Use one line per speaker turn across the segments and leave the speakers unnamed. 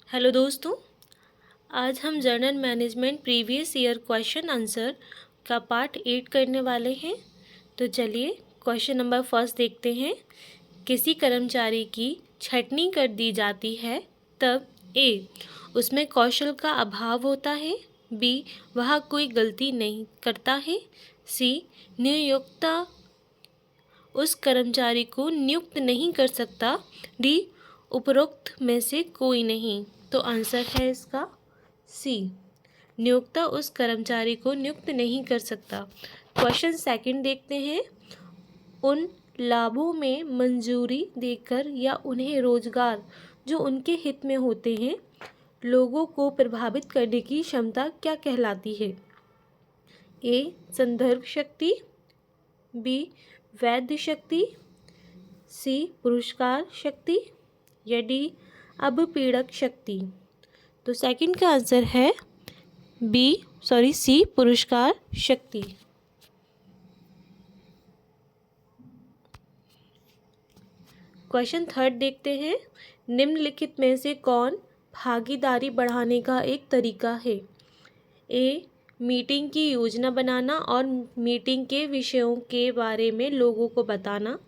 Hello दोस्तों। आज हम journal management previous year question answer का पार्ट 8 करने वाले हैं। तो चलिए क्वेश्चन नंबर फर्स्ट देखते हैं। किसी कर्मचारी की छटनी कर दी जाती है तब ए उसमें कौशल का अभाव होता है, बी वह कोई गलती नहीं करता है, सी नियोक्ता उस कर्मचारी को नियुक्त नहीं कर सकता, डी उपरोक्त में से कोई नहीं। तो आंसर है इसका सी, नियोक्ता उस कर्मचारी को नियुक्त नहीं कर सकता। क्वेश्चन सेकंड देखते हैं। उन लाभों में मंजूरी देकर या उन्हें रोजगार जो उनके हित में होते हैं लोगों को प्रभावित करने की क्षमता क्या कहलाती है? ए संदर्भ शक्ति, बी वैध शक्ति, सी पुरस्कार शक्ति या डी अपपीड़क शक्ति। तो सेकंड का आंसर है सी पुरस्कार शक्ति। क्वेश्चन थर्ड देखते हैं। निम्नलिखित में से कौन भागीदारी बढ़ाने का एक तरीका है? ए मीटिंग की योजना बनाना और मीटिंग के विषयों के बारे में लोगों को बताना,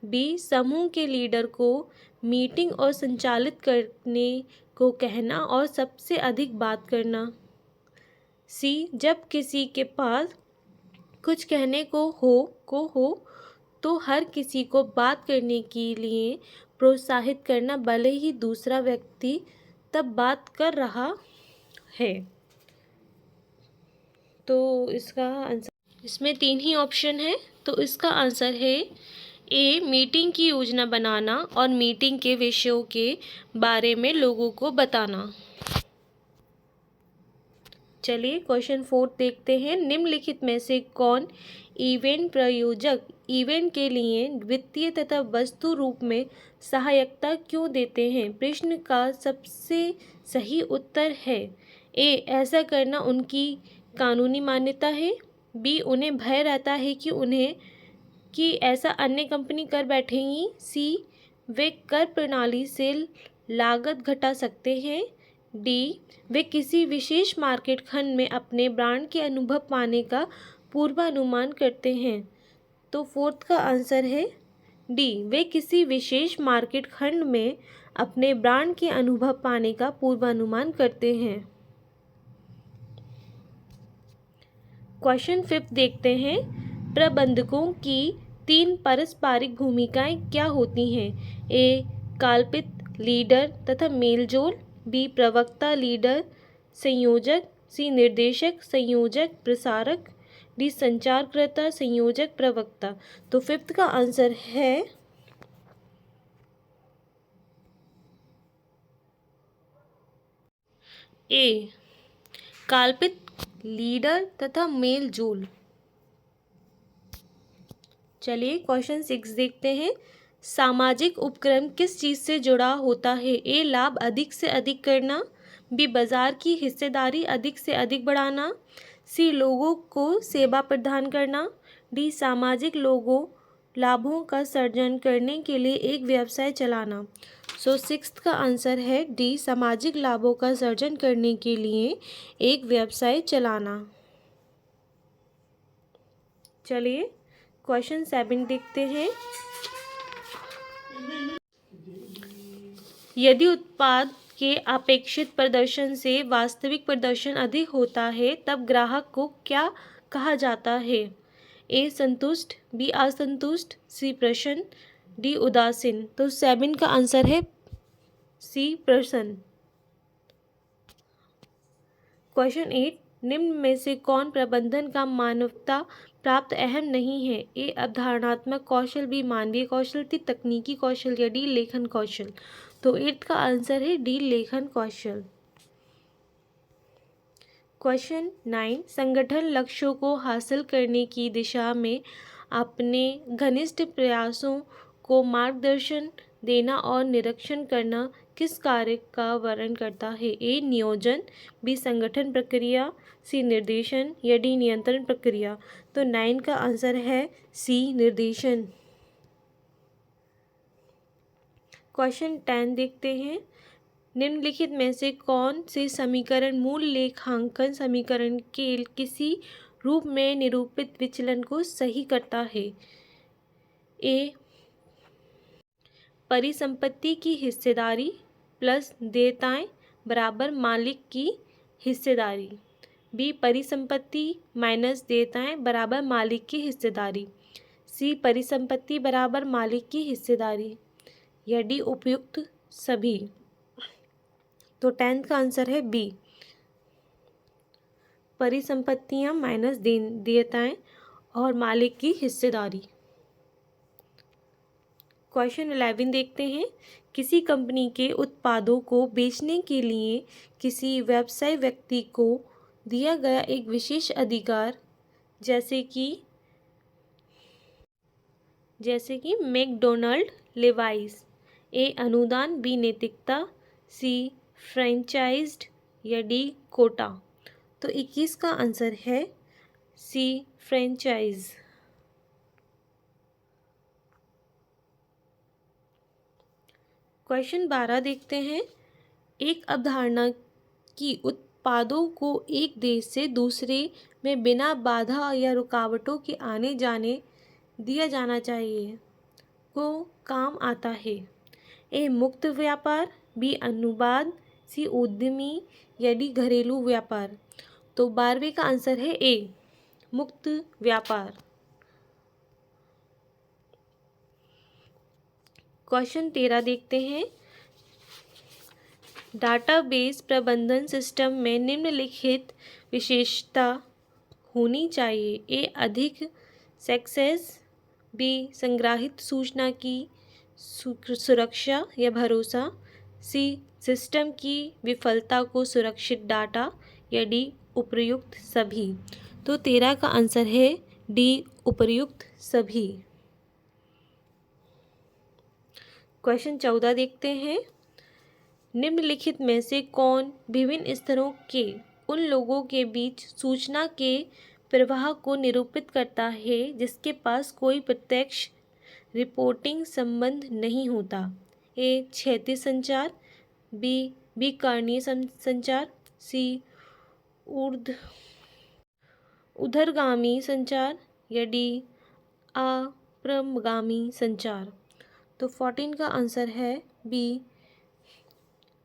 बी समूह के लीडर को मीटिंग और संचालित करने को कहना और सबसे अधिक बात करना, सी जब किसी के पास कुछ कहने को हो तो हर किसी को बात करने के लिए प्रोत्साहित करना भले ही दूसरा व्यक्ति तब बात कर रहा है। तो इसका आंसर, इसमें 3 ही ऑप्शन है, तो इसका आंसर है ए मीटिंग की योजना बनाना और मीटिंग के विषयों के बारे में लोगों को बताना। चलिए क्वेश्चन फोर्थ देखते हैं। निम्नलिखित में से कौन इवेंट प्रायोजक इवेंट के लिए वित्तीय तथा वस्तु रूप में सहायता क्यों देते हैं? प्रश्न का सबसे सही उत्तर है ए ऐसा करना उनकी कानूनी मान्यता है, बी उन्हें भय रहता है कि ऐसा अन्य कंपनी कर बैठेंगी, सी वे कर प्रणाली से लागत घटा सकते हैं, डी वे किसी विशेष मार्केट खंड में अपने ब्रांड के अनुभव पाने का पूर्वानुमान करते हैं। तो फोर्थ का आंसर है डी वे किसी विशेष मार्केट खंड में अपने ब्रांड के अनुभव पाने का पूर्वानुमान करते हैं। क्वेश्चन फिफ्थ देखते हैं। प्रबंधकों की 3 पारस्परिक भूमिकाएं क्या होती हैं? ए कल्पित लीडर तथा मेलजोल, बी प्रवक्ता लीडर संयोजक, सी निर्देशक संयोजक प्रसारक, डी संचारकर्ता संयोजक प्रवक्ता। तो फिफ्थ का आंसर है ए कल्पित लीडर तथा मेलजोल। चलिए क्वेश्चन 6 देखते हैं। सामाजिक उपक्रम किस चीज़ से जुड़ा होता है? ए लाभ अधिक से अधिक करना, बी बाजार की हिस्सेदारी अधिक से अधिक बढ़ाना, सी लोगों को सेवा प्रदान करना, डी सामाजिक लाभों का सर्जन करने के लिए एक व्यवसाय चलाना। सो सिक्स्थ का आंसर है डी सामाजिक लाभों का सर्जन करने के लिए एक व्यवसाय चलाना। चलिए क्वेश्चन 7 देखते हैं। यदि उत्पाद के अपेक्षित प्रदर्शन से वास्तविक प्रदर्शन अधिक होता है तब ग्राहक को क्या कहा जाता है? ए संतुष्ट, बी असंतुष्ट, सी प्रसन्न, डी उदासीन। तो 7 का आंसर है सी प्रसन्न। क्वेश्चन 8। निम्न में से कौन प्रबंधन का मानवता प्राप्त अहम नहीं है? ए अवधारणात्मक कौशल, बी मानवीय कौशल, टी तकनीकी कौशल या डी लेखन कौशल। तो 8 का आंसर है डी लेखन कौशल। क्वेश्चन 9। संगठन लक्ष्यों को हासिल करने की दिशा में अपने घनिष्ठ प्रयासों को मार्गदर्शन देना और निरीक्षण करना किस कार्य का वर्णन करता है? ए नियोजन, बी संगठन प्रक्रिया, सी निर्देशन या डी नियंत्रण प्रक्रिया। तो 9 का आंसर है सी निर्देशन। क्वेश्चन 10 देखते हैं। निम्नलिखित में से कौन से समीकरण मूल लेखांकन समीकरण के किसी रूप में निरूपित विचलन को सही करता है? ए, परिसंपत्ति की हिस्सेदारी प्लस देयताएं बराबर मालिक की हिस्सेदारी। बी, परिसंपत्ति माइनस देयताएं बराबर मालिक की हिस्सेदारी। सी, परिसंपत्ति बराबर मालिक की हिस्सेदारी। या डी, उपयुक्त सभी। तो 10th का आंसर है बी, परिसंपत्तियां माइनस देयताएं और मालिक की हिस्सेदारी। क्वेश्चन 11 देखते हैं। किसी कंपनी के उत्पादों को बेचने के लिए किसी व्यवसाय व्यक्ति को दिया गया एक विशेष अधिकार, जैसे कि मैकडॉनल्ड, लेवाइस। ए, अनुदान। बी, नैतिकता। सी, फ्रेंचाइज्ड। या डी, कोटा। तो 21 का आंसर है सी, फ्रेंचाइज। क्वेश्चन 12 देखते हैं। एक अवधारणा की उत्पादों को एक देश से दूसरे में बिना बाधा या रुकावटों के आने जाने दिया जाना चाहिए को काम आता है? ए, मुक्त व्यापार। बी, अनुवाद। सी, उद्यमी। या डी, घरेलू व्यापार। तो 12वें का आंसर है ए, मुक्त व्यापार। क्वेश्चन 13 देखते हैं। डाटाबेस प्रबंधन सिस्टम में निम्नलिखित विशेषता होनी चाहिए? ए, अधिक सक्सेस। बी, संग्रहित सूचना की सुरक्षा या भरोसा। सी, सिस्टम की विफलता को सुरक्षित डाटा। या डी, उपर्युक्त सभी। तो 13 का आंसर है डी, उपर्युक्त सभी। क्वेश्चन 14 देखते हैं। निम्नलिखित में से कौन विभिन्न स्तरों के उन लोगों के बीच सूचना के प्रवाह को निरूपित करता है जिसके पास कोई प्रत्यक्ष रिपोर्टिंग संबंध नहीं होता? ए, क्षैतिज संचार। बी, विकर्णीय संचार। सी, ऊर्ध्वगामी संचार। या डी, अपरगामी संचार। तो 14 का आंसर है बी,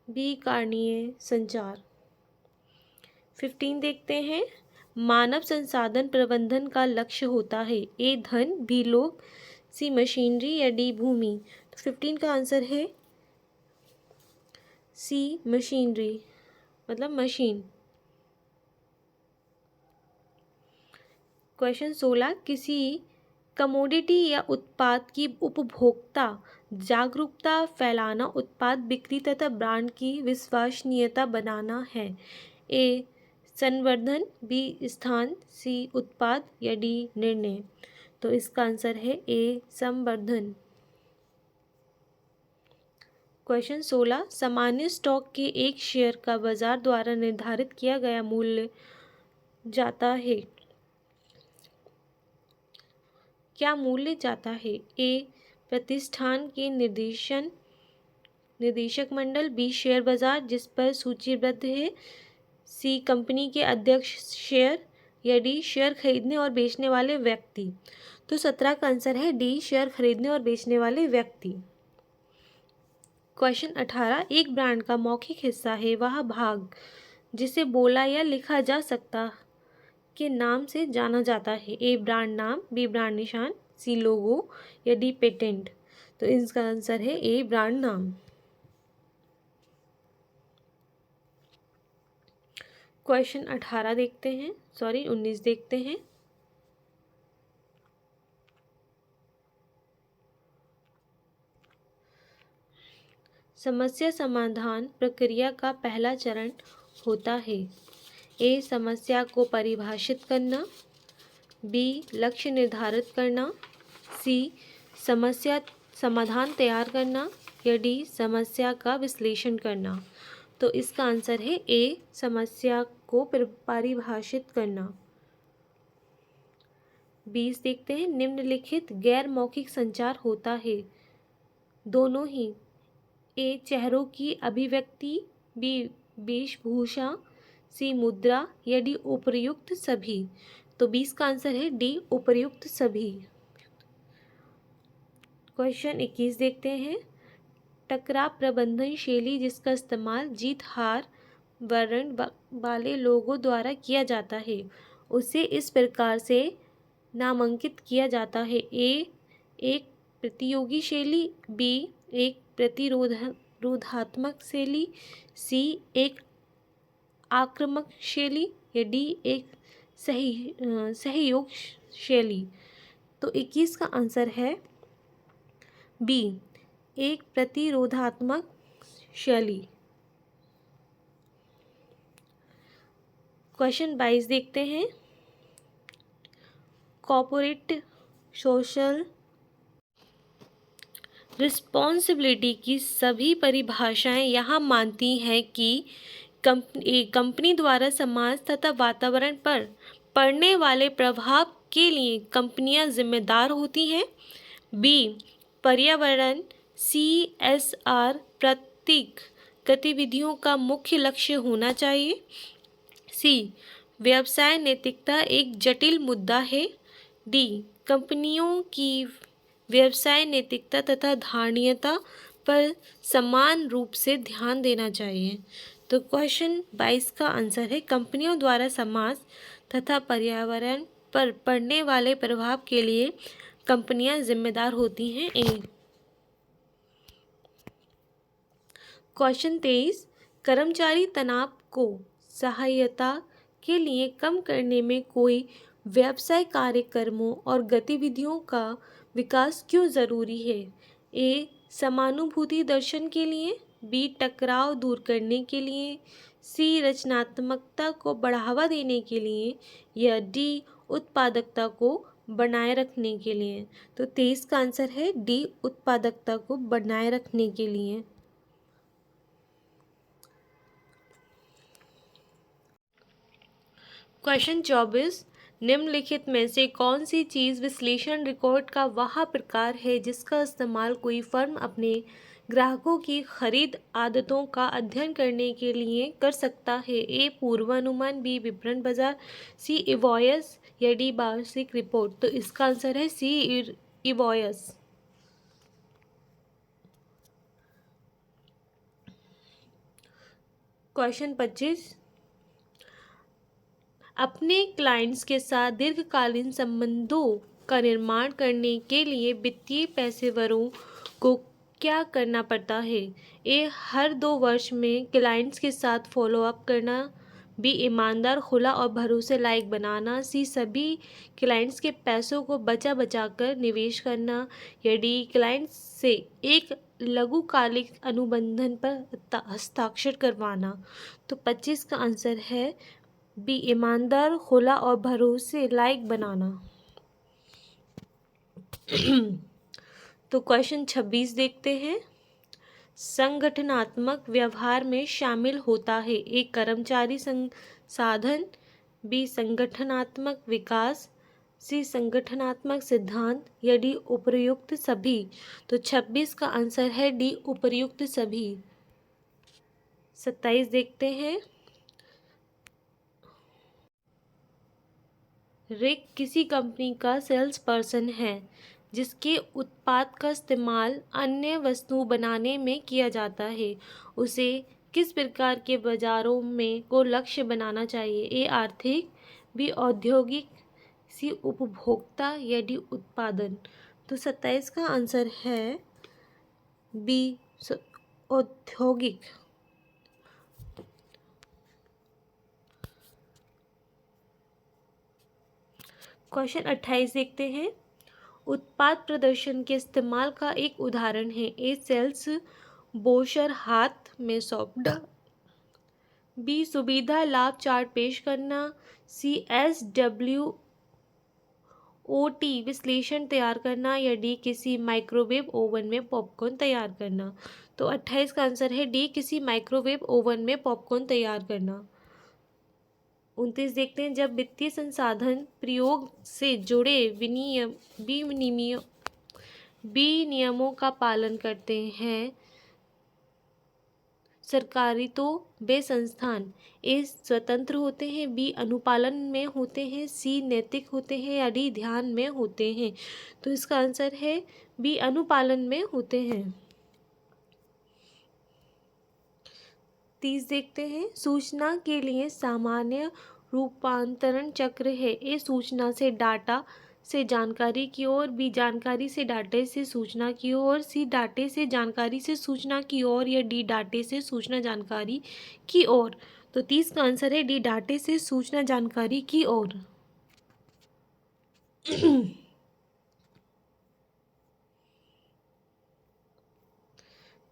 विकर्णीय संचार। 15 देखते हैं। मानव संसाधन प्रबंधन का लक्ष्य होता है? ए, धन। बी, लोग। सी, मशीनरी। या डी, भूमि। तो 15 का आंसर है सी, मशीनरी, मतलब मशीन। क्वेश्चन 16। किसी कमोडिटी या उत्पाद की उपभोक्ता जागरूकता फैलाना उत्पाद बिक्री तथा ब्रांड की विश्वसनीयता बनाना है? ए, संवर्धन। बी, स्थान। सी, उत्पाद। या डी, निर्णय। तो इसका आंसर है ए, संवर्धन। क्वेश्चन 16। सामान्य स्टॉक के एक शेयर का बाजार द्वारा निर्धारित किया गया मूल्य जाता है? क्या मूल्य जाता है? ए, प्रतिष्ठान के निदेशक मंडल। बी, शेयर बाजार जिस पर सूचीबद्ध है। सी, कंपनी के अध्यक्ष शेयर। या डी, शेयर खरीदने और बेचने वाले व्यक्ति। तो 17 का आंसर है डी, शेयर खरीदने और बेचने वाले व्यक्ति। क्वेश्चन 18। एक ब्रांड का मौखिक हिस्सा है वह भाग जिसे बोला या लिखा जा सकता के नाम से जाना जाता है? ए, ब्रांड नाम। बी, ब्रांड निशान। सी, लोगो। या डी, पेटेंट। तो इसका आंसर है ए, ब्रांड नाम। क्वेश्चन 18 देखते हैं, 19 देखते हैं। समस्या समाधान प्रक्रिया का पहला चरण होता है? ए, समस्या को परिभाषित करना। बी, लक्ष्य निर्धारित करना। सी, समस्या समाधान तैयार करना। या डी, समस्या का विश्लेषण करना। तो इसका आंसर है ए, समस्या को परिभाषित करना। 20 देखते हैं। निम्नलिखित गैर मौखिक संचार होता है? दोनों ही ए चेहरों की अभिव्यक्ति, बी वेशभूषा, सी मुद्रा या डी उपर्युक्त सभी। तो 20 का आंसर है डी उपर्युक्त सभी। क्वेश्चन 21 देखते हैं। टकराव प्रबंधन शैली जिसका इस्तेमाल जीत हार वर्ण वाले लोगों द्वारा किया जाता है, उसे इस प्रकार से नामांकित किया जाता है। ए एक प्रतियोगी शैली, बी एक प्रतिरोधात्मक शैली, सी एक आक्रामक शैली या डी एक सहयोग शैली। तो 21 का आंसर है बी एक प्रतिरोधात्मक शैली। क्वेश्चन 22 देखते हैं। कॉर्पोरेट सोशल रिस्पॉन्सिबिलिटी की सभी परिभाषाएं यहाँ मानती हैं कि कंपनी द्वारा समाज तथा वातावरण पर पड़ने वाले प्रभाव के लिए कंपनियां जिम्मेदार होती हैं। बी पर्यावरण CSR प्रतीक गतिविधियों का मुख्य लक्ष्य होना चाहिए। सी व्यवसाय नैतिकता एक जटिल मुद्दा है। डी कंपनियों की व्यवसाय नैतिकता तथा धारणीयता पर समान रूप से ध्यान देना चाहिए। तो क्वेश्चन 22 का आंसर है कंपनियों द्वारा समाज तथा पर्यावरण पर पड़ने वाले प्रभाव के लिए कंपनियां जिम्मेदार होती हैं। ए। क्वेश्चन 23 कर्मचारी तनाव को सहायता के लिए कम करने में कोई व्यवसाय कार्यक्रमों और गतिविधियों का विकास क्यों ज़रूरी है। ए समानुभूति दर्शन के लिए, बी टकराव दूर करने के लिए, सी रचनात्मकता को बढ़ावा देने के लिए या डी उत्पादकता को बनाए रखने के लिए। तो 23 का आंसर है डी उत्पादकता को बनाए रखने के लिए। क्वेश्चन 24 निम्नलिखित में से कौन सी चीज़ विश्लेषण रिकॉर्ड का वह प्रकार है जिसका इस्तेमाल कोई फर्म अपने ग्राहकों की खरीद आदतों का अध्ययन करने के लिए कर सकता है। ए पूर्वानुमान, बी विपणन बाजार, सी इवॉयस या डी वार्षिक रिपोर्ट। तो इसका आंसर है सी इवॉयस। क्वेश्चन 25 अपने क्लाइंट्स के साथ दीर्घकालीन संबंधों का निर्माण करने के लिए वित्तीय पेशेवरों को क्या करना पड़ता है। ए हर 2 वर्ष में क्लाइंट्स के साथ फॉलोअप करना, बी ईमानदार, खुला और भरोसे लायक बनाना, सी सभी क्लाइंट्स के पैसों को बचा बचा कर निवेश करना या डी क्लाइंट्स से एक लघुकालिक अनुबंधन पर हस्ताक्षर करवाना। तो 25 का आंसर है बी ईमानदार, खुला और भरोसे लायक बनाना। तो क्वेश्चन 26 देखते हैं। संगठनात्मक व्यवहार में शामिल होता है। ए कर्मचारी संसाधन, बी संगठनात्मक विकास, सी संगठनात्मक सिद्धांत या डी उपर्युक्त सभी। तो 26 का आंसर है डी उपर्युक्त सभी। 27 देखते हैं। रिक किसी कंपनी का सेल्स पर्सन है जिसके उत्पाद का इस्तेमाल अन्य वस्तु बनाने में किया जाता है। उसे किस प्रकार के बाजारों में को लक्ष्य बनाना चाहिए। ए आर्थिक, बी औद्योगिक, सी उपभोक्ता या डी उत्पादन। तो 27 का आंसर है बी औद्योगिक। क्वेश्चन 28 देखते हैं। उत्पाद प्रदर्शन के इस्तेमाल का एक उदाहरण है। ए सेल्स ब्रोशर हाथ में सौंपना, बी सुविधा लाभ चार्ट पेश करना, सी SWOT विश्लेषण तैयार करना या डी किसी माइक्रोवेव ओवन में पॉपकॉर्न तैयार करना। तो 28 का आंसर है डी किसी माइक्रोवेव ओवन में पॉपकॉर्न तैयार करना। 29 देखते हैं। जब वित्तीय संसाधन प्रयोग से जुड़े विनियमों का पालन करते हैं सरकारी तो वे संस्थान ए स्वतंत्र होते हैं, बी अनुपालन में होते हैं, सी नैतिक होते हैं या डी ध्यान में होते हैं। तो इसका आंसर है बी अनुपालन में होते हैं। 30 देखते हैं। सूचना के लिए सामान्य रूपांतरण चक्र है। ए सूचना से डाटा से जानकारी की ओर, बी जानकारी से डाटे से सूचना की ओर, सी डाटे से जानकारी से सूचना की ओर या डी डाटे से सूचना जानकारी की ओर। तो 30 का आंसर है डी डाटे से सूचना जानकारी की ओर।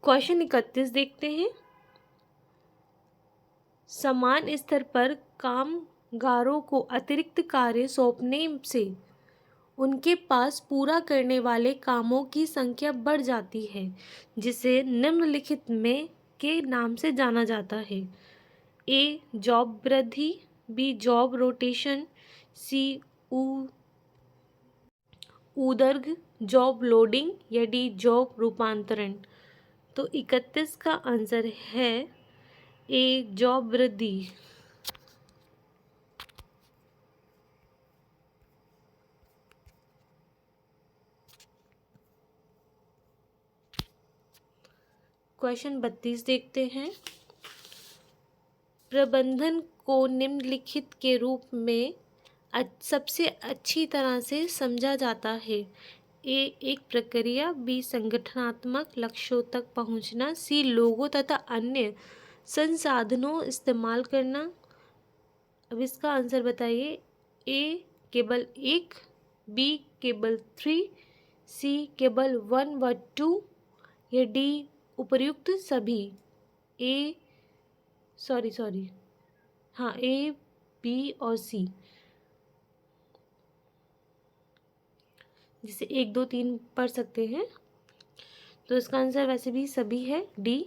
क्वेश्चन 31 देखते हैं। समान स्तर पर कामगारों को अतिरिक्त कार्य सौंपने से उनके पास पूरा करने वाले कामों की संख्या बढ़ जाती है, जिसे निम्नलिखित में के नाम से जाना जाता है। ए जॉब वृद्धि, बी जॉब रोटेशन, सी ऊर्ध्व जॉब लोडिंग या डी जॉब रूपांतरण। तो 31 का आंसर है ए जॉब वृद्धि। क्वेश्चन 32 देखते हैं। प्रबंधन को निम्नलिखित के रूप में सबसे अच्छी तरह से समझा जाता है। ए एक प्रक्रिया, बी संगठनात्मक लक्ष्यों तक पहुंचना, सी लोगों तथा अन्य संसाधनों इस्तेमाल करना। अब इसका आंसर बताइए। ए केवल 1, बी केवल 3, सी केवल 1 व 2 या डी उपर्युक्त सभी। हाँ, ए बी और सी, जिसे 1 2 3 पढ़ सकते हैं। तो इसका आंसर वैसे भी सभी है, डी।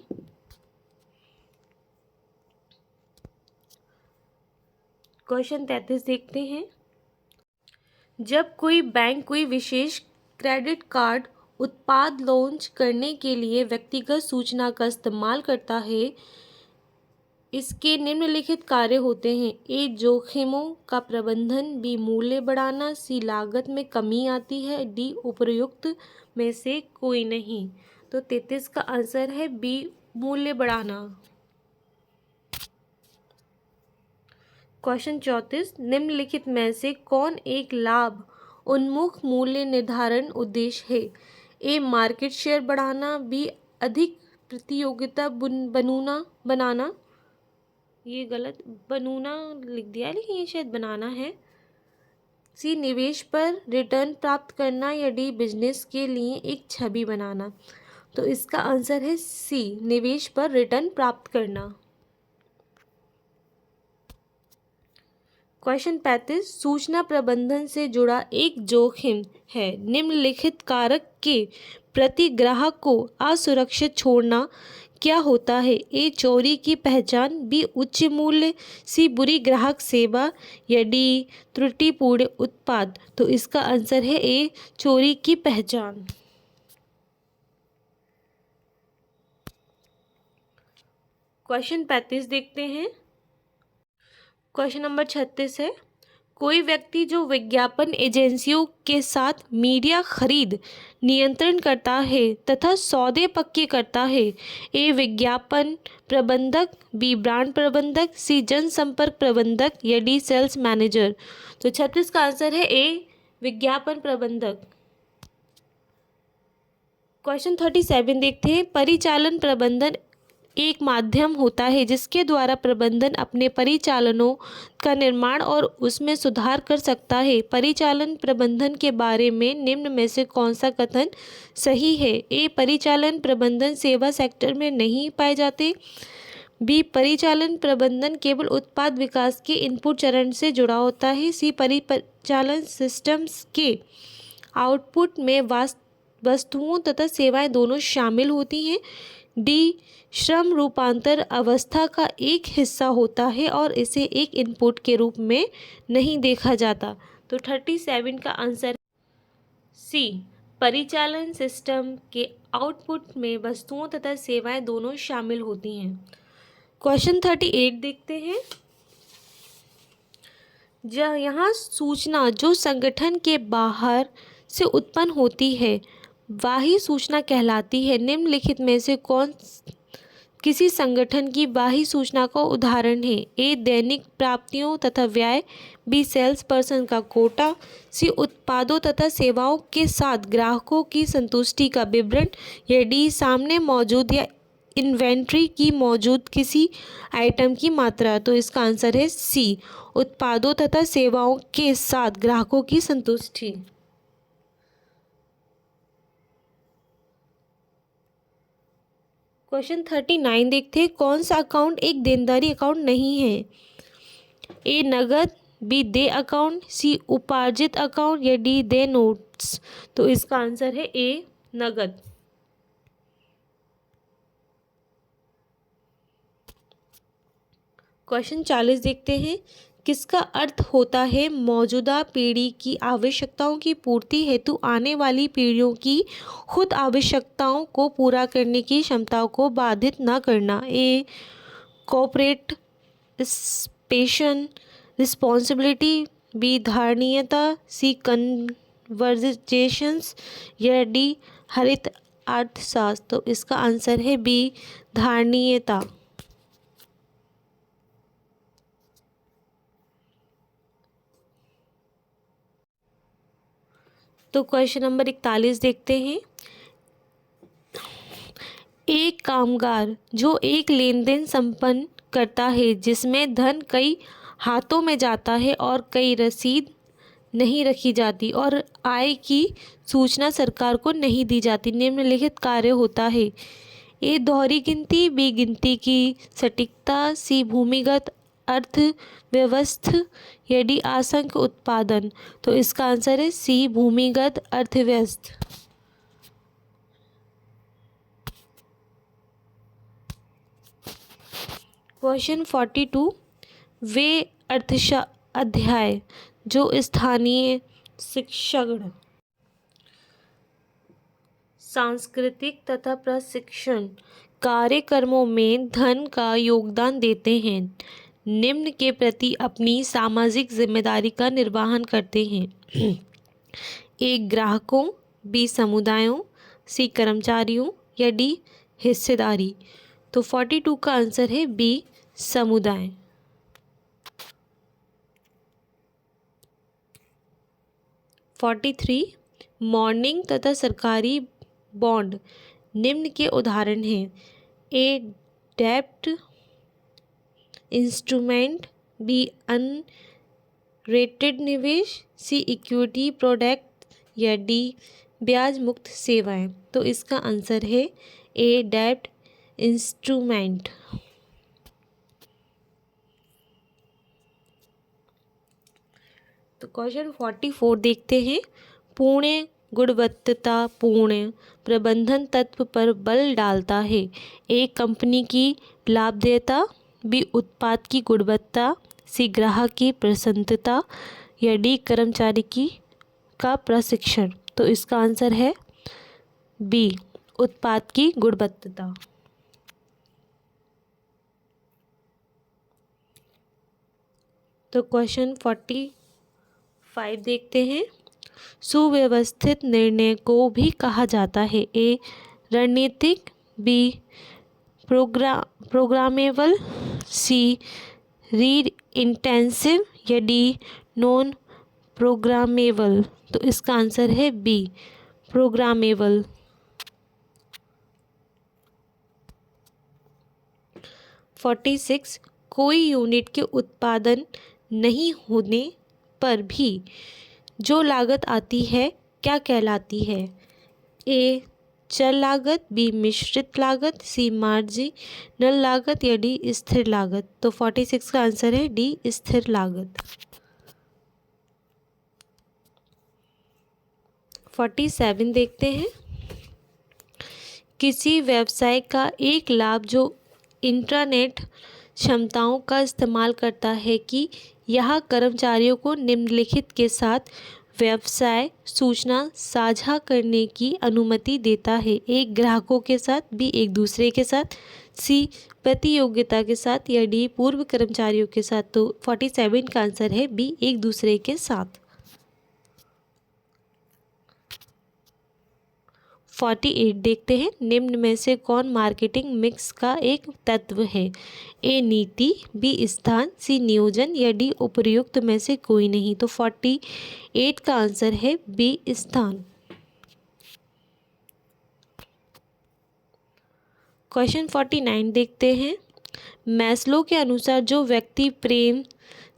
क्वेश्चन 33 देखते हैं। जब कोई बैंक कोई विशेष क्रेडिट कार्ड उत्पाद लॉन्च करने के लिए व्यक्तिगत सूचना का इस्तेमाल करता है, इसके निम्नलिखित कार्य होते हैं। ए जोखिमों का प्रबंधन, बी मूल्य बढ़ाना, सी लागत में कमी आती है, डी उपर्युक्त में से कोई नहीं। तो 33 का आंसर है बी मूल्य बढ़ाना। क्वेश्चन 34। निम्नलिखित में से कौन एक लाभ उन्मुख मूल्य निर्धारण उद्देश्य है। ए मार्केट शेयर बढ़ाना, बी अधिक प्रतियोगिता बनाना, ये गलत बनूना लिख दिया है लेकिन ये शायद बनाना है, सी निवेश पर रिटर्न प्राप्त करना या डी बिजनेस के लिए एक छवि बनाना। तो इसका आंसर है सी निवेश पर रिटर्न प्राप्त करना। क्वेश्चन 35। सूचना प्रबंधन से जुड़ा एक जोखिम है। निम्नलिखित कारक के प्रति ग्राहक को असुरक्षित छोड़ना क्या होता है। ए चोरी की पहचान, बी उच्च मूल्य, सी बुरी ग्राहक सेवा या डी त्रुटिपूर्ण उत्पाद। तो इसका आंसर है ए चोरी की पहचान। क्वेश्चन 35 देखते हैं। क्वेश्चन नंबर 36 है। कोई व्यक्ति जो विज्ञापन एजेंसियों के साथ मीडिया खरीद नियंत्रण करता है तथा सौदे पक्के करता है। ए विज्ञापन प्रबंधक, बी ब्रांड प्रबंधक, सी जनसंपर्क प्रबंधक या डी सेल्स मैनेजर। तो 36 का आंसर है ए विज्ञापन प्रबंधक। क्वेश्चन 37 देखते हैं। परिचालन प्रबंधन एक माध्यम होता है जिसके द्वारा प्रबंधन अपने परिचालनों का निर्माण और उसमें सुधार कर सकता है। परिचालन प्रबंधन के बारे में निम्न में से कौन सा कथन सही है। ए परिचालन प्रबंधन सेवा सेक्टर में नहीं पाए जाते, बी परिचालन प्रबंधन केवल उत्पाद विकास के इनपुट चरण से जुड़ा होता है, सी परिचालन सिस्टम्स के आउटपुट में वस्तुओं तथा सेवाएं दोनों शामिल होती हैं, डी श्रम रूपांतर अवस्था का एक हिस्सा होता है और इसे एक इनपुट के रूप में नहीं देखा जाता। तो 37 का आंसर सी परिचालन सिस्टम के आउटपुट में वस्तुओं तथा सेवाएं दोनों शामिल होती हैं। क्वेश्चन 38 देखते हैं। यहाँ सूचना जो संगठन के बाहर से उत्पन्न होती है बाह्य सूचना कहलाती है। निम्नलिखित में से कौन किसी संगठन की बाह्य सूचना का उदाहरण है? ए, दैनिक प्राप्तियों तथा व्यय। बी, सेल्स पर्सन का कोटा। सी, उत्पादों तथा सेवाओं के साथ ग्राहकों की संतुष्टि का विवरण। या डी, सामने मौजूद या इन्वेंट्री की मौजूद किसी आइटम की मात्रा। तो इसका आंसर है सी, उत्पादों तथा सेवाओं के साथ ग्राहकों की संतुष्टि। क्वेश्चन 39 देखते हैं। कौन सा अकाउंट एक देनदारी अकाउंट नहीं है? ए, नगद। बी, देय अकाउंट। सी, उपार्जित अकाउंट। या डी, देय नोट्स। तो इसका आंसर है ए, नगद। क्वेश्चन 40 देखते हैं। किसका अर्थ होता है मौजूदा पीढ़ी की आवश्यकताओं की पूर्ति हेतु आने वाली पीढ़ियों की खुद आवश्यकताओं को पूरा करने की क्षमता को बाधित न करना। ए, कॉर्पोरेट रिस्पॉन्सिबिलिटी। बी, धारणीयता। सी, कन्वर्जेशंस। या डी, हरित अर्थशास्त्र। तो इसका आंसर है बी, धारणीयता। तो क्वेश्चन नंबर 41 देखते हैं। एक कामगार जो एक लेन देन संपन्न करता है जिसमें धन कई हाथों में जाता है और कई रसीद नहीं रखी जाती और आय की सूचना सरकार को नहीं दी जाती, निम्नलिखित कार्य होता है। ए, दोहरी गिनती। बी, गिनती की सटीकता। सी, भूमिगत अर्थव्यवस्था। या डी, असंख्य उत्पादन। तो इसका आंसर है सी, भूमिगत अर्थव्यवस्था। क्वेश्चन 42। वे अध्याय जो स्थानीय शिक्षण, सांस्कृतिक तथा प्रशिक्षण कार्यक्रमों में धन का योगदान देते हैं निम्न के प्रति अपनी सामाजिक जिम्मेदारी का निर्वहन करते हैं। ए, ग्राहकों। बी, समुदायों। सी, कर्मचारियों। या डी, हिस्सेदारी। तो 42 का आंसर है बी, समुदाय। (43) मॉर्निंग तथा सरकारी बॉन्ड निम्न के उदाहरण हैं। ए, डेब्ट इंस्ट्रूमेंट। बी, अनरेटेड निवेश। सी, इक्विटी प्रोडक्ट। या डी, ब्याज मुक्त सेवाएं। तो इसका आंसर है ए, डेब्ट इंस्ट्रूमेंट। तो क्वेश्चन 44 देखते हैं। पूर्ण गुणवत्तापूर्ण प्रबंधन तत्व पर बल डालता है। ए, कंपनी की लाभप्रदता। बी, उत्पाद की गुणवत्ता। सी, ग्राहक की प्रसन्नता। या डी, कर्मचारी का प्रशिक्षण। तो इसका आंसर है बी, उत्पाद की गुणवत्ता। तो क्वेश्चन 45 देखते हैं। सुव्यवस्थित निर्णय को भी कहा जाता है। ए, रणनीतिक। B, programmable. C, read intensive. या डी, नॉन प्रोग्रामेबल। तो इसका आंसर है बी, प्रोग्रामेबल। (46) कोई यूनिट के उत्पादन नहीं होने पर भी जो लागत आती है क्या कहलाती है? ए, चल लागत। बी, मिश्रित लागत। सी, मार्जिनल लागत। या डी, स्थिर लागत। तो 46 का आंसर है डी, स्थिर लागत। 47 देखते हैं। किसी व्यवसाय का एक लाभ जो इंटरनेट क्षमताओं का इस्तेमाल करता है कि यह कर्मचारियों को निम्नलिखित के साथ व्यवसाय सूचना साझा करने की अनुमति देता है? ए ग्राहकों के साथ, बी एक दूसरे के साथ, सी प्रतियोगिता के साथ, या डी पूर्व कर्मचारियों के साथ। तो 47 का आंसर है बी एक दूसरे के साथ। 48 देखते हैं, निम्न में से कौन मार्केटिंग मिक्स का एक तत्व है? ए नीति, बी स्थान, सी नियोजन, या डी उपर्युक्त में से कोई नहीं। तो 48 का आंसर है बी स्थान। क्वेश्चन 49 देखते हैं, मैस्लो के अनुसार जो व्यक्ति प्रेम,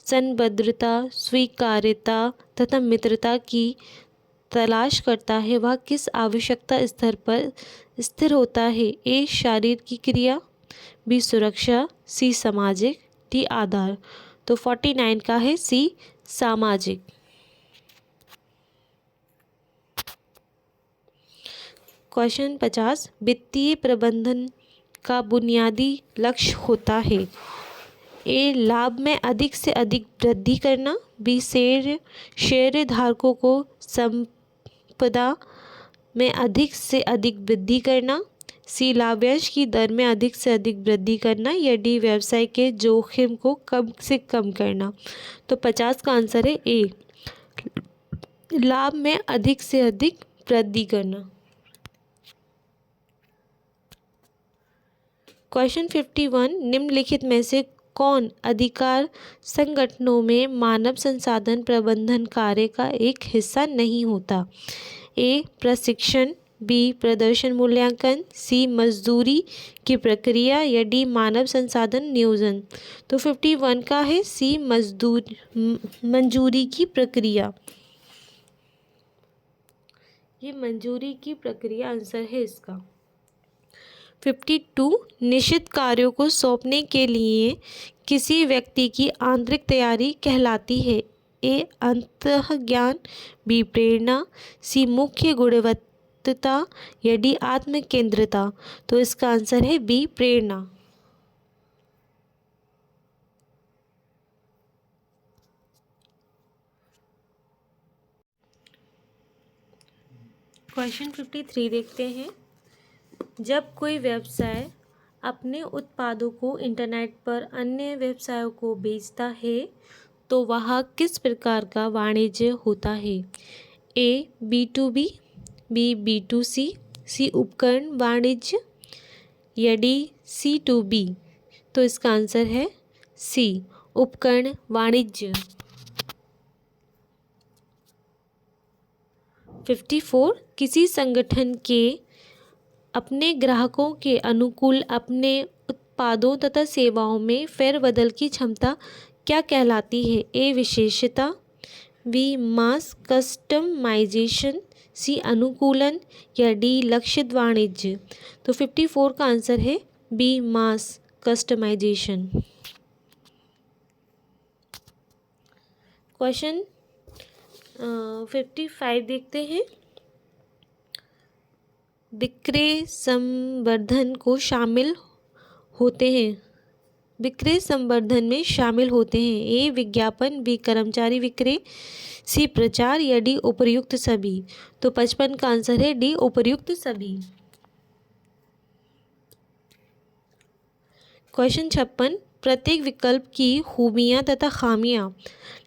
संबद्धता, स्वीकार्यता तथा मित्रता की तलाश करता है वह किस आवश्यकता स्तर पर स्थिर होता है? ए शारीरिक की क्रिया, बी सुरक्षा, सी सामाजिक, डी आधार। तो 49 का है सी सामाजिक। क्वेश्चन 50, वित्तीय प्रबंधन का बुनियादी लक्ष्य होता है? ए लाभ में अधिक से अधिक वृद्धि करना, बी शेयर धारकों को संपदा में अधिक से अधिक वृद्धि करना, सी लाभांश की दर में अधिक से अधिक वृद्धि करना, या डी व्यवसाय के जोखिम को कम से कम करना। तो 50 का आंसर है ए लाभ में अधिक से अधिक वृद्धि करना। क्वेश्चन 51, निम्नलिखित में से कौन अधिकार संगठनों में मानव संसाधन प्रबंधन कार्य का एक हिस्सा नहीं होता? ए प्रशिक्षण, बी प्रदर्शन मूल्यांकन, सी मजदूरी की प्रक्रिया, या डी मानव संसाधन नियोजन। तो 51 का है सी मंजूरी की प्रक्रिया। ये मंजूरी की प्रक्रिया आंसर है इसका। 52, निश्चित कार्यों को सौंपने के लिए किसी व्यक्ति की आंतरिक तैयारी कहलाती है? ए अंतःज्ञान, बी प्रेरणा, सी मुख्य गुणवत्ता, या डी आत्म केंद्रिता। तो इसका आंसर है बी प्रेरणा। क्वेश्चन 53 देखते हैं, जब कोई व्यवसाय अपने उत्पादों को इंटरनेट पर अन्य व्यवसायों को बेचता है तो वह किस प्रकार का वाणिज्य होता है? ए B2B, बी B2C, सी उपकरण वाणिज्य, या डी C2B। तो इसका आंसर है सी उपकरण वाणिज्य। 54, किसी संगठन के अपने ग्राहकों के अनुकूल अपने उत्पादों तथा सेवाओं में फेरबदल की क्षमता क्या कहलाती है? ए विशेषता, बी मास कस्टमाइजेशन, सी अनुकूलन, या डी लक्षित वाणिज्य। तो 54 का आंसर है बी मास कस्टमाइजेशन। क्वेश्चन 55 देखते हैं, विक्रय संवर्धन को शामिल होते हैं, विक्रय संवर्धन में शामिल होते हैं? ए विज्ञापन, बी कर्मचारी विक्रय, सी प्रचार, या डी उपर्युक्त सभी। तो 55 का आंसर है डी उपर्युक्त सभी। क्वेश्चन 56, प्रत्येक विकल्प की खूबियां तथा खामियां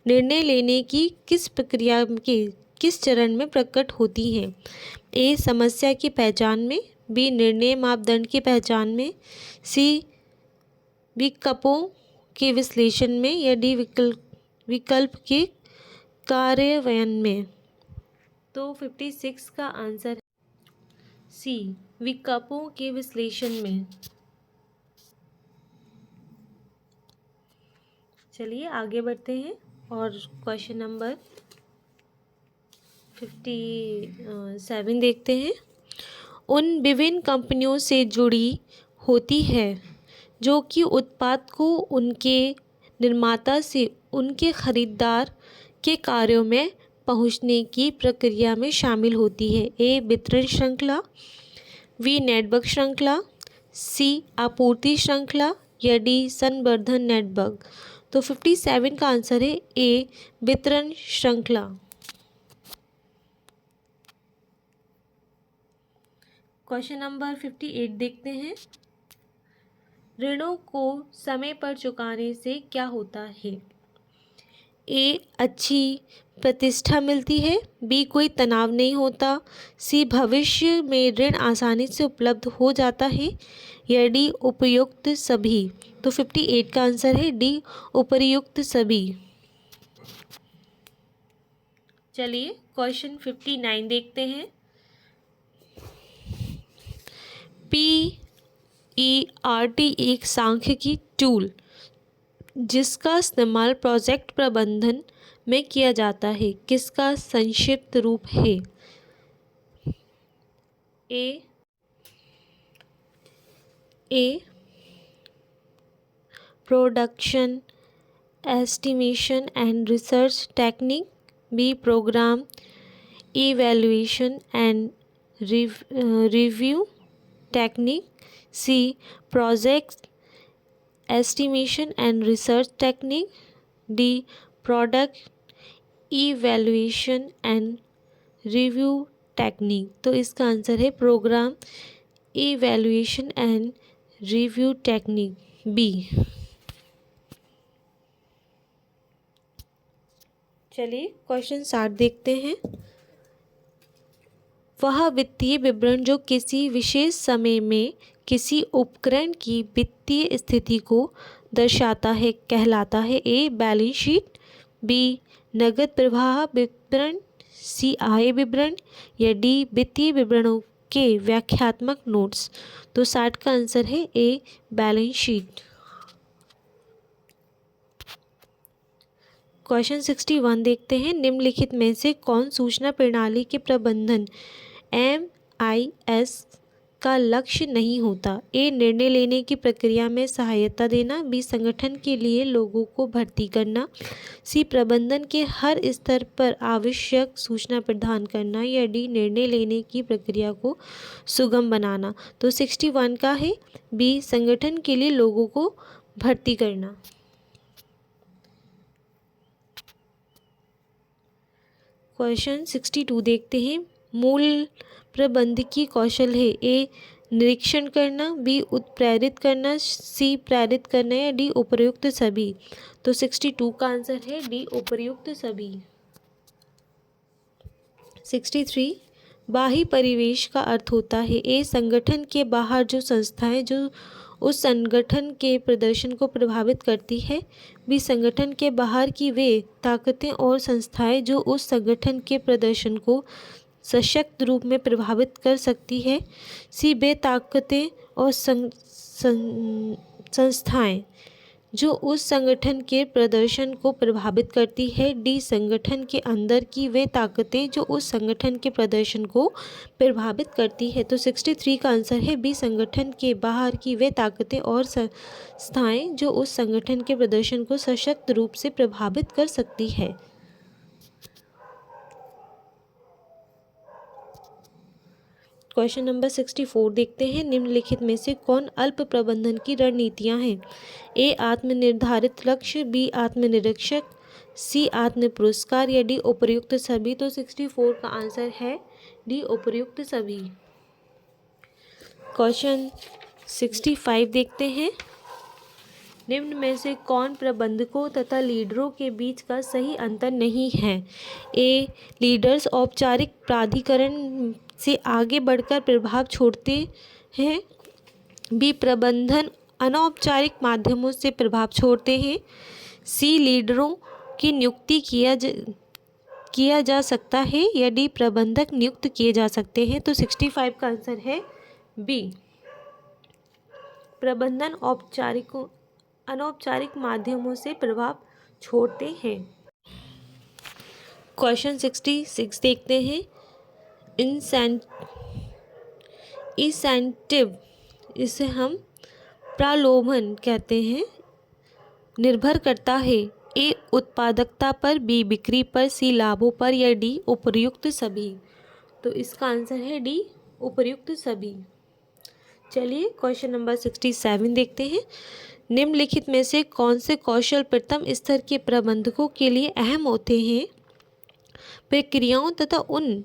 निर्णय लेने की किस प्रक्रिया के किस चरण में प्रकट होती हैं? ए समस्या की पहचान में, बी निर्णय मापदंड की पहचान में, सी विकल्पों के विश्लेषण में, या डी विकल्प के कार्यान्वयन में। तो 56 का आंसर सी विकल्पों के विश्लेषण में। चलिए आगे बढ़ते हैं और क्वेश्चन नंबर 57 देखते हैं, उन विभिन्न कंपनियों से जुड़ी होती है जो कि उत्पाद को उनके निर्माता से उनके खरीदार के कार्यों में पहुंचने की प्रक्रिया में शामिल होती है? ए वितरण श्रृंखला, बी नेटवर्क श्रृंखला, सी आपूर्ति श्रृंखला, या डी संवर्धन नेटवर्क। तो 57 का आंसर है ए वितरण श्रृंखला। क्वेश्चन नंबर 58 देखते हैं। ऋणों को समय पर चुकाने से क्या होता है? ए, अच्छी प्रतिष्ठा मिलती है। बी, कोई तनाव नहीं होता। सी, भविष्य में ऋण आसानी से उपलब्ध हो जाता है। या डी, उपयुक्त सभी। तो 58 का आंसर है डी, उपयुक्त सभी। चलिए क्वेश्चन 59 देखते हैं। PERT एक सांख्यिकी टूल जिसका इस्तेमाल प्रोजेक्ट प्रबंधन में किया जाता है, किसका संक्षिप्त रूप है? A, production estimation and research technique. B, program evaluation and review technique. C, project estimation and research technique. D, product evaluation and review technique. तो इसका आंसर है program evaluation and review technique, B. चलिए question 60 देखते हैं। वह वित्तीय विवरण जो किसी विशेष समय में किसी उपकरण की वित्तीय स्थिति को दर्शाता है कहलाता है? ए, बैलेंस शीट। बी, नगद प्रवाह विवरण। सी, आय विवरण। या डी, वित्तीय विवरणों के व्याख्यात्मक नोट्स। तो 60 का आंसर है ए, बैलेंस शीट। क्वेश्चन 61 देखते हैं। निम्नलिखित में से कौन सूचना प्रणाली के प्रबंधन MIS का लक्ष्य नहीं होता? ए, निर्णय लेने की प्रक्रिया में सहायता देना। बी, संगठन के लिए लोगों को भर्ती करना। सी, प्रबंधन के हर स्तर पर आवश्यक सूचना प्रदान करना। या डी, निर्णय लेने की प्रक्रिया को सुगम बनाना। तो 61 का है बी, संगठन के लिए लोगों को भर्ती करना। क्वेश्चन 62 देखते हैं। मूल प्रबंधकीय कौशल है। ए, निरीक्षण करना। बी, उत्प्रेरित करना। सी, प्रेरित करना। या डी, उपर्युक्त सभी। तो 62 का आंसर है डी, उपर्युक्त सभी। 63 बाह्य परिवेश का अर्थ होता है। ए, संगठन के बाहर जो संस्थाएं जो उस संगठन के प्रदर्शन को प्रभावित करती है। बी, संगठन के बाहर की वे ताकतें और संस्थाएं जो उस संगठन के प्रदर्शन को सशक्त रूप में प्रभावित कर सकती है। सी, वे ताकतें और संस्थाएं जो उस संगठन के प्रदर्शन को प्रभावित करती है। डी, संगठन के अंदर की वे ताकतें जो उस संगठन के प्रदर्शन को प्रभावित करती है। तो 63 का आंसर है बी, संगठन के बाहर की वे ताकतें और संस्थाएं जो उस संगठन के प्रदर्शन को सशक्त रूप से प्रभावित कर सकती है। क्वेश्चन नंबर 64 देखते हैं। निम्नलिखित में से कौन अल्प प्रबंधन की रणनीतियां हैं? ए, आत्मनिर्धारित लक्ष्य। बी, आत्मनिरीक्षक। सी, आत्म पुरस्कार। या डी, उपर्युक्त सभी। तो 64 का आंसर है डी, उपर्युक्त सभी। क्वेश्चन 65 देखते हैं। निम्न में से कौन प्रबंधकों तथा लीडरों के बीच का सही अंतर नहीं है? ए, लीडर्स औपचारिक प्राधिकरण से आगे बढ़कर प्रभाव छोड़ते हैं। बी, प्रबंधन अनौपचारिक माध्यमों से प्रभाव छोड़ते हैं। सी, लीडरों की नियुक्ति किया जा सकता है। या डी, प्रबंधक नियुक्त किए जा सकते हैं। तो 65 का आंसर है बी, प्रबंधन अनौपचारिक माध्यमों से प्रभाव छोड़ते हैं। क्वेश्चन 66 देखते हैं। इंसेंटिव, इसे हम प्रलोभन कहते हैं, निर्भर करता है। ए, उत्पादकता पर। बी, बिक्री पर। सी, लाभों पर। या डी, उपर्युक्त सभी। तो इसका आंसर है डी, उपर्युक्त सभी। चलिए क्वेश्चन नंबर 67 देखते हैं। निम्नलिखित में से कौन से कौशल प्रथम स्तर के प्रबंधकों के लिए अहम होते हैं? प्रक्रियाओं तथा उन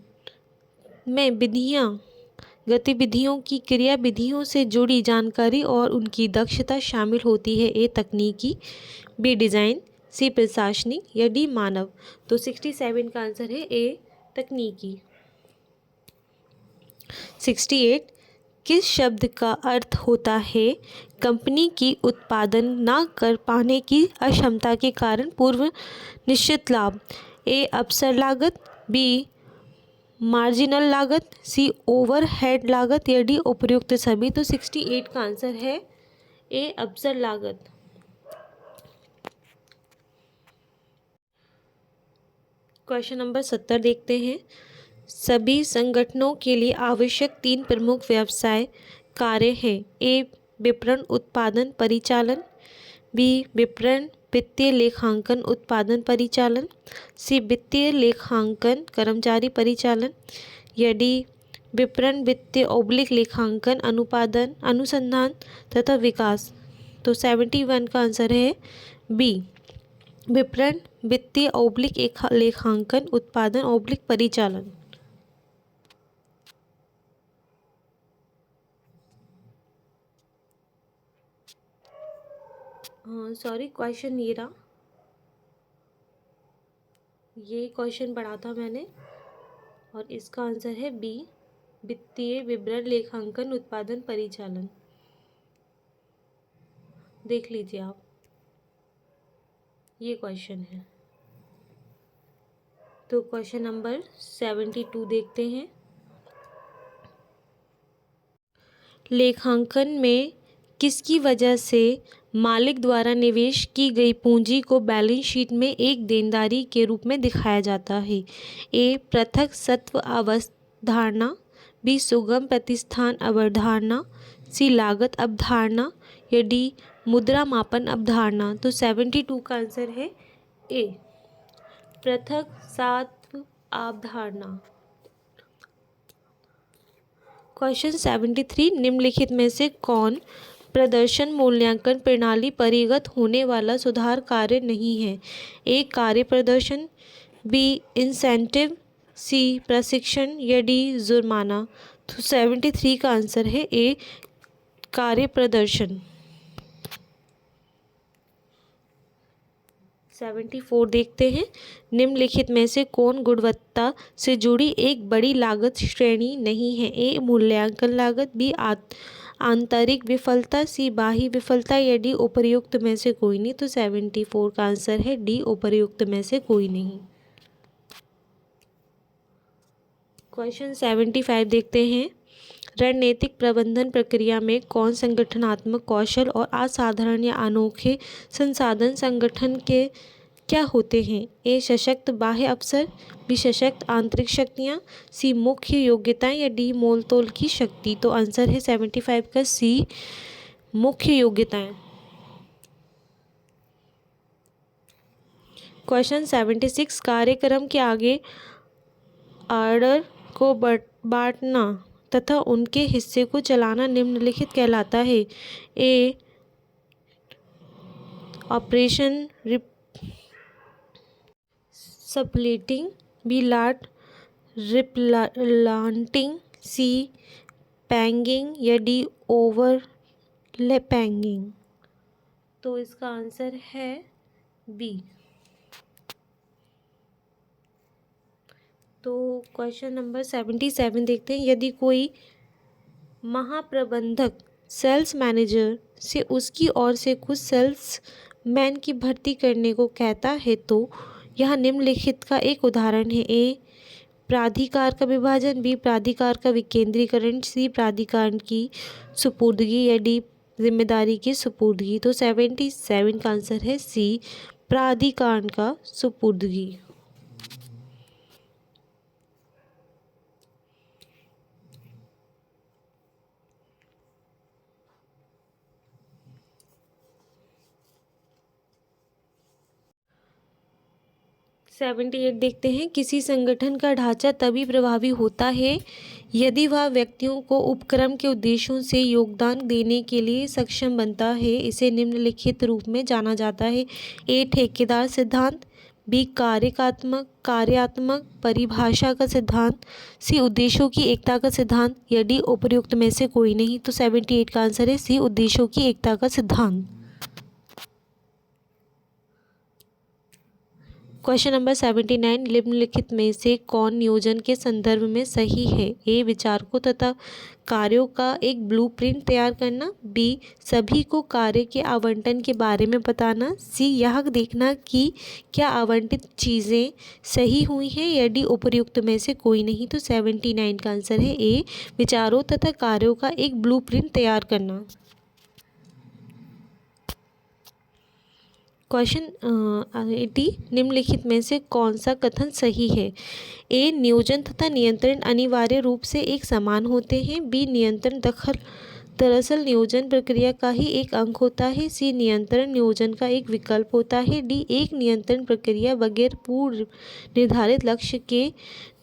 में विधियां गतिविधियों की क्रियाविधियों से जुड़ी जानकारी और उनकी दक्षता शामिल होती है। ए तकनीकी, बी डिज़ाइन, सी प्रशासनिक या डी मानव। तो 67 का आंसर है ए तकनीकी। 68 किस शब्द का अर्थ होता है कंपनी की उत्पादन न कर पाने की अक्षमता के कारण पूर्व निश्चित लाभ। ए अवसर लागत, बी मार्जिनल लागत, सी ओवरहेड लागत या डी उपयुक्त सभी। तो 68 का आंसर है ए अवसर लागत। क्वेश्चन नंबर 70 देखते हैं। सभी संगठनों के लिए आवश्यक 3 प्रमुख व्यवसाय कार्य हैं। ए विपणन उत्पादन परिचालन, बी विपणन वित्तीय लेखांकन उत्पादन परिचालन, सी वित्तीय लेखांकन कर्मचारी परिचालन या डी विपणन वित्तीय ओब्लिक लेखांकन अनुपादन अनुसंधान तथा विकास। तो 71 का आंसर है बी विपणन वित्तीय ओब्लिक लेखांकन उत्पादन ओब्लिक परिचालन। सॉरी, क्वेश्चन ये रहा, ये क्वेश्चन पढ़ा था मैंने और इसका आंसर है बी वित्तीय विवरण लेखांकन उत्पादन परिचालन। देख लीजिए आप, ये क्वेश्चन है। तो क्वेश्चन नंबर 72 देखते हैं। लेखांकन में किसकी वजह से मालिक द्वारा निवेश की गई पूंजी को बैलेंस शीट में एक देनदारी के रूप में दिखाया जाता है। ए पृथक सत्व अवधारणा, बी सुगम प्रतिस्थान अवधारणा, सी लागत अवधारणा या डी मुद्रा मापन अवधारणा। तो 72 का आंसर है ए पृथक सत्व अवधारणा। क्वेश्चन 73 निम्नलिखित में से कौन प्रदर्शन मूल्यांकन प्रणाली परिगत होने वाला सुधार कार्य नहीं है। ए कार्य प्रदर्शन, बी इंसेंटिव, सी प्रशिक्षण या डी जुर्माना। तो 73 का आंसर है ए कार्य प्रदर्शन। 74 देखते हैं। निम्नलिखित में से कौन गुणवत्ता से जुड़ी एक बड़ी लागत श्रेणी नहीं है। ए मूल्यांकन लागत, बी आंतरिक विफलता, सी बाह्य विफलता या डी उपर्युक्त में से कोई नहीं। तो 74 का आंसर है डी उपर्युक्त में से कोई नहीं। क्वेश्चन 75 देखते हैं। रणनीतिक प्रबंधन प्रक्रिया में कौन संगठनात्मक कौशल और असाधारण या अनोखे संसाधन संगठन के क्या होते हैं। ए सशक्त बाह्य अवसर, बी सशक्त आंतरिक शक्तियाँ, सी मुख्य योग्यताएं या डी मोल तोल की शक्ति। तो आंसर है 75 का सी मुख्य योग्यताएं। क्वेश्चन 76 कार्यक्रम के आगे ऑर्डर को बांटना तथा उनके हिस्से को चलाना निम्नलिखित कहलाता है। ए ऑपरेशन सप्लिटिंग, बी लाट रिप्लांटिंग, सी पैंगिंग या डी ओवरलैपिंग। तो इसका आंसर है बी। तो क्वेश्चन नंबर 77 देखते हैं। यदि कोई महाप्रबंधक सेल्स मैनेजर से उसकी ओर से कुछ सेल्स मैन की भर्ती करने को कहता है तो यह निम्नलिखित का एक उदाहरण है। ए प्राधिकार का विभाजन, बी प्राधिकार का विकेंद्रीकरण, सी प्राधिकार की सुपुर्दगी या डी जिम्मेदारी की सुपुर्दगी। तो 77 का आंसर है सी प्राधिकार का सुपुर्दगी। – 78 देखते हैं। किसी संगठन का ढांचा तभी प्रभावी होता है यदि वह व्यक्तियों को उपक्रम के उद्देश्यों से योगदान देने के लिए सक्षम बनता है। इसे निम्नलिखित रूप में जाना जाता है। ए ठेकेदार सिद्धांत, बी कार्यात्मक परिभाषा का सिद्धांत, सी उद्देश्यों की एकता का सिद्धांत, या डी उपर्युक्त में से कोई नहीं। तो 78 का आंसर है सी उद्देश्यों की एकता का सिद्धांत। क्वेश्चन नंबर 79, निम्नलिखित में से कौन नियोजन के संदर्भ में सही है? ए विचारकों तथा कार्यों का एक ब्लूप्रिंट तैयार करना, बी सभी को कार्य के आवंटन के बारे में बताना, सी यह देखना कि क्या आवंटित चीज़ें सही हुई हैं, या डी उपर्युक्त में से कोई नहीं। तो 79 का आंसर है ए विचारों तथा कार्यों का एक ब्लूप्रिंट तैयार करना। क्वेश्चन 80, निम्नलिखित में से कौन सा कथन सही है? ए नियोजन तथा नियंत्रण अनिवार्य रूप से एक समान होते हैं, बी नियंत्रण दरअसल नियोजन प्रक्रिया का ही एक अंग होता है, सी नियंत्रण नियोजन का एक विकल्प होता है, डी एक नियंत्रण प्रक्रिया बगैर पूर्व निर्धारित लक्ष्य के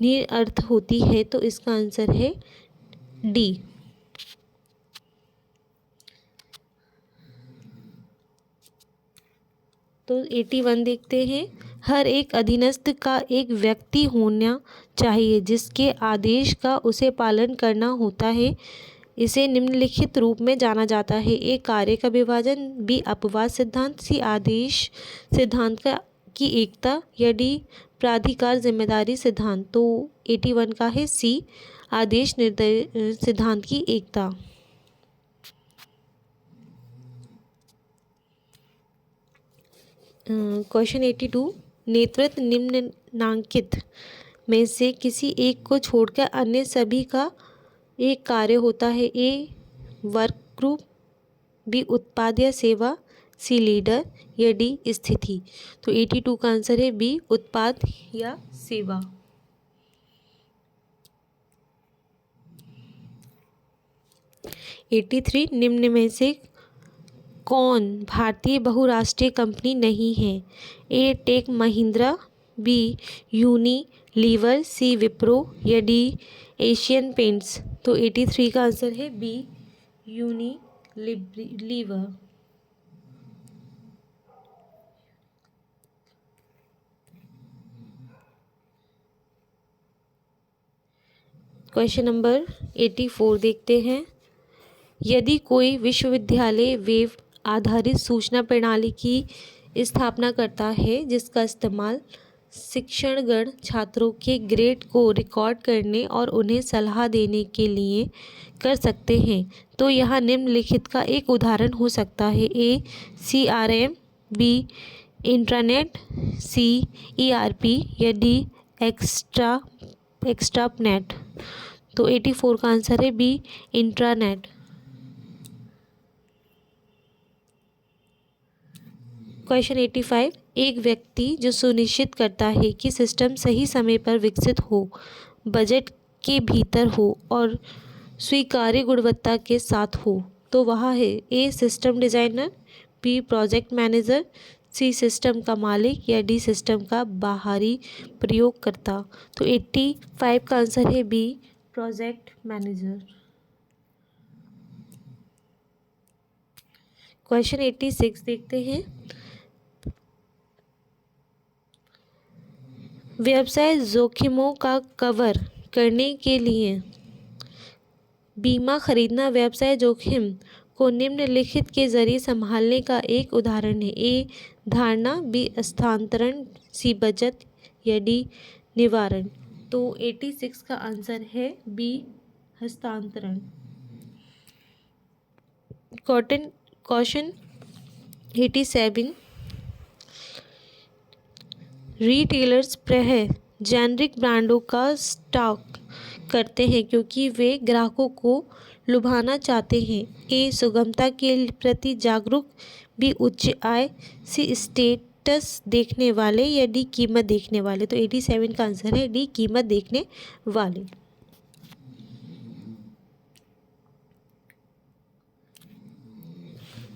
निरर्थ होती है। तो इसका आंसर है डी। तो 81 देखते हैं, हर एक अधीनस्थ का एक व्यक्ति होना चाहिए जिसके आदेश का उसे पालन करना होता है। इसे निम्नलिखित रूप में जाना जाता है। ए कार्य का विभाजन, बी अपवाद सिद्धांत, सी आदेश सिद्धांत की एकता, या डी प्राधिकार जिम्मेदारी सिद्धांत। तो 81 का है सी आदेश सिद्धांत की एकता। क्वेश्चन 82, नेतृत्व निम्नलिखित में से किसी एक को छोड़कर अन्य सभी का एक कार्य होता है? ए वर्क ग्रुप, बी उत्पाद या सेवा, सी लीडर, या डी स्थिति। तो 82 का आंसर है बी उत्पाद या सेवा। एटी 83, निम्न में से कौन भारतीय बहुराष्ट्रीय कंपनी नहीं है? ए टेक महिंद्रा, बी यूनिलीवर, सी विप्रो, या डी एशियन पेंट्स। तो 83 का आंसर है बी यूनिलीवर। क्वेश्चन नंबर 84 देखते हैं, यदि कोई विश्वविद्यालय वेब आधारित सूचना प्रणाली की स्थापना करता है जिसका इस्तेमाल शिक्षणगण छात्रों के ग्रेड को रिकॉर्ड करने और उन्हें सलाह देने के लिए कर सकते हैं, तो यह निम्नलिखित का एक उदाहरण हो सकता है? ए CRM, बी इंट्रानेट, सी ERP, या डी एक्स्ट्रानेट। तो 84 का आंसर है बी इंट्रानेट। क्वेश्चन 85, एक व्यक्ति जो सुनिश्चित करता है कि सिस्टम सही समय पर विकसित हो, बजट के भीतर हो और स्वीकार्य गुणवत्ता के साथ हो, तो वह है? A system designer, B project manager, C system का मालिक, या डी सिस्टम का बाहरी प्रयोगकर्ता। तो 85 का आंसर है बी प्रोजेक्ट मैनेजर। क्वेश्चन 86 देखते हैं, व्यवसाय जोखिमों का कवर करने के लिए बीमा खरीदना व्यवसाय जोखिम को निम्नलिखित के जरिए संभालने का एक उदाहरण है? ए धारणा, बी हस्तांतरण, सी बचत, या डी निवारण। तो 86 का आंसर है बी हस्तांतरण। क्वेश्चन 87, रिटेलर्स प्रायः जेनरिक ब्रांडों का स्टॉक करते हैं क्योंकि वे ग्राहकों को लुभाना चाहते हैं। ए सुगमता के प्रति जागरूक, बी उच्च आय, सी स्टेटस देखने वाले, या डी कीमत देखने वाले। तो 87 का आंसर है डी कीमत देखने वाले।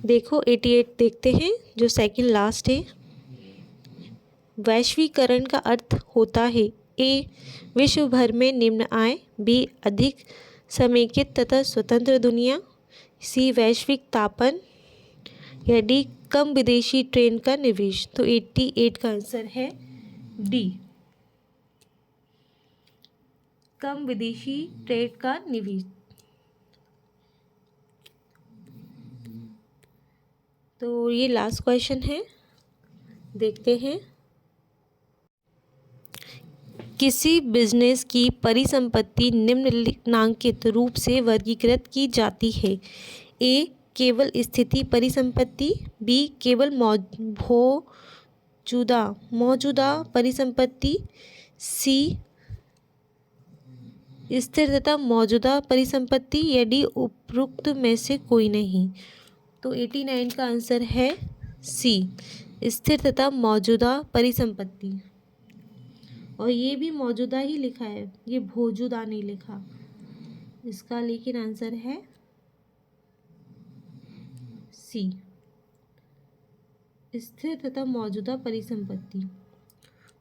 देखो 88 देखते हैं जो सेकंड लास्ट है, वैश्वीकरण का अर्थ होता है? ए विश्व भर में निम्न आय, बी अधिक समेकित तथा स्वतंत्र दुनिया, सी वैश्विक तापन, या डी कम विदेशी ट्रेन का निवेश। तो 88 का आंसर है डी, कम विदेशी ट्रेड का निवेश। तो ये लास्ट क्वेश्चन है, देखते हैं। किसी बिजनेस की परिसंपत्ति निम्नलिखित रूप से वर्गीकृत की जाती है। ए, केवल स्थिति परिसंपत्ति। बी, केवल मौजूदा परिसंपत्ति। सी, स्थिर तथा मौजूदा परिसंपत्ति। या डी, उपरोक्त में से कोई नहीं। तो 89 का आंसर है सी, स्थिर तथा मौजूदा परिसंपत्ति। और ये भी मौजूदा ही लिखा है, ये भौजूदा नहीं लिखा इसका, लेकिन आंसर है सी, स्थिर तथा मौजूदा परिसंपत्ति।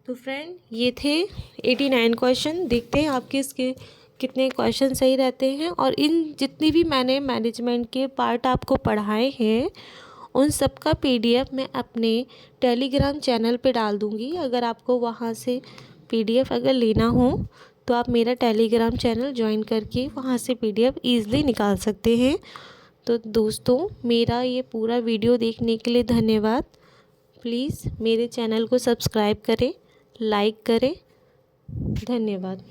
तो फ्रेंड, ये थे 89 क्वेश्चन। देखते हैं आपके इसके कितने क्वेश्चन सही रहते हैं। और इन जितनी भी मैंने मैनेजमेंट के पार्ट आपको पढ़ाए हैं, उन सब का PDF मैं अपने टेलीग्राम चैनल पे डाल दूँगी। अगर आपको वहाँ से PDF अगर लेना हो तो आप मेरा टेलीग्राम चैनल ज्वाइन करके वहाँ से PDF ईज़िली निकाल सकते हैं। तो दोस्तों, मेरा ये पूरा वीडियो देखने के लिए धन्यवाद। प्लीज़ मेरे चैनल को सब्सक्राइब करें, लाइक करें। धन्यवाद।